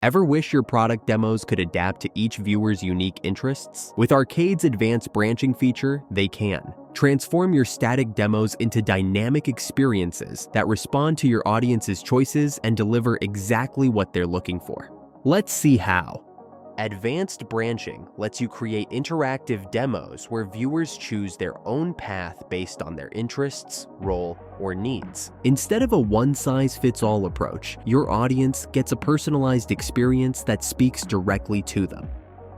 Ever wish your product demos could adapt to each viewer's unique interests? With Arcade's advanced branching feature, they can. Transform your static demos into dynamic experiences that respond to your audience's choices and deliver exactly what they're looking for. Let's see how. Advanced branching lets you create interactive demos where viewers choose their own path based on their interests, role, or needs. Instead of a one-size-fits-all approach, your audience gets a personalized experience that speaks directly to them.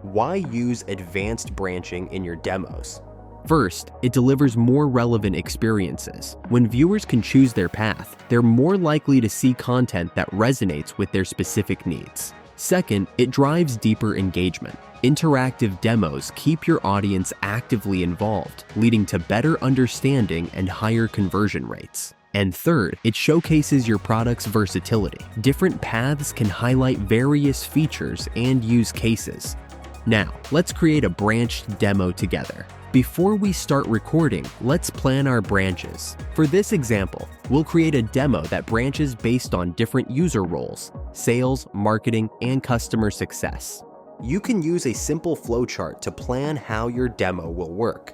Why use advanced branching in your demos? First, it delivers more relevant experiences. When viewers can choose their path, they're more likely to see content that resonates with their specific needs. Second, it drives deeper engagement. Interactive demos keep your audience actively involved, leading to better understanding and higher conversion rates. And third, it showcases your product's versatility. Different paths can highlight various features and use cases. Now, let's create a branched demo together. Before we start recording, let's plan our branches. For this example, we'll create a demo that branches based on different user roles: sales, marketing, and customer success. You can use a simple flowchart to plan how your demo will work.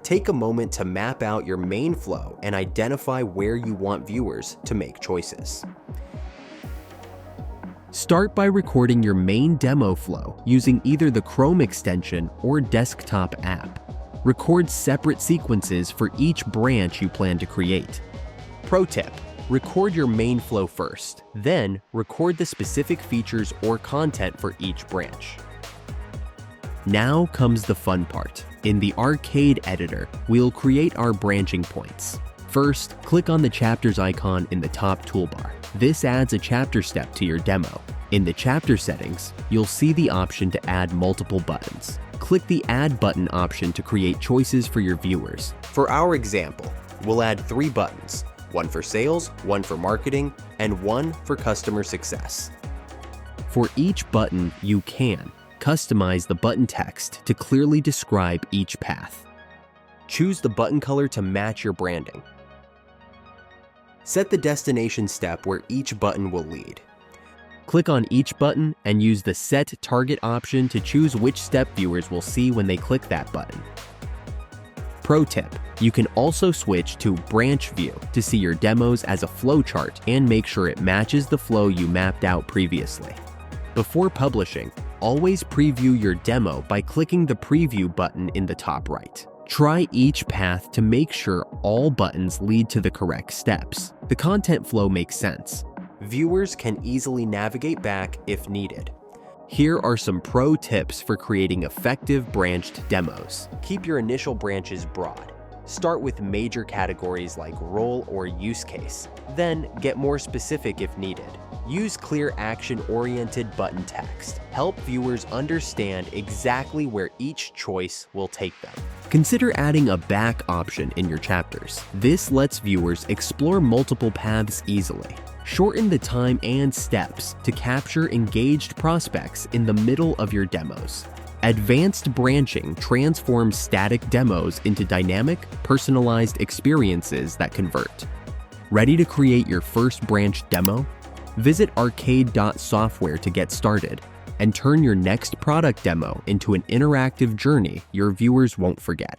Take a moment to map out your main flow and identify where you want viewers to make choices. Start by recording your main demo flow using either the Chrome extension or desktop app. Record separate sequences for each branch you plan to create. Pro tip: record your main flow first, then record the specific features or content for each branch. Now comes the fun part. In the Arcade editor, we'll create our branching points. First, click on the chapters icon in the top toolbar. This adds a chapter step to your demo. In the chapter settings, you'll see the option to add multiple buttons. Click the Add button option to create choices for your viewers. For our example, we'll add 3 buttons: one for sales, one for marketing, and one for customer success. For each button, you can customize the button text to clearly describe each path. Choose the button color to match your branding. Set the destination step where each button will lead. Click on each button and use the Set Target option to choose which step viewers will see when they click that button. Pro tip: you can also switch to Branch View to see your demos as a flowchart and make sure it matches the flow you mapped out previously. Before publishing, always preview your demo by clicking the Preview button in the top right. Try each path to make sure all buttons lead to the correct steps. The content flow makes sense. Viewers can easily navigate back if needed. Here are some pro tips for creating effective branched demos. Keep your initial branches broad. Start with major categories like role or use case. Then get more specific if needed. Use clear action-oriented button text. Help viewers understand exactly where each choice will take them. Consider adding a back option in your chapters. This lets viewers explore multiple paths easily. Shorten the time and steps to capture engaged prospects in the middle of your demos. Advanced branching transforms static demos into dynamic, personalized experiences that convert. Ready to create your first branch demo? Visit arcade.software to get started and turn your next product demo into an interactive journey your viewers won't forget.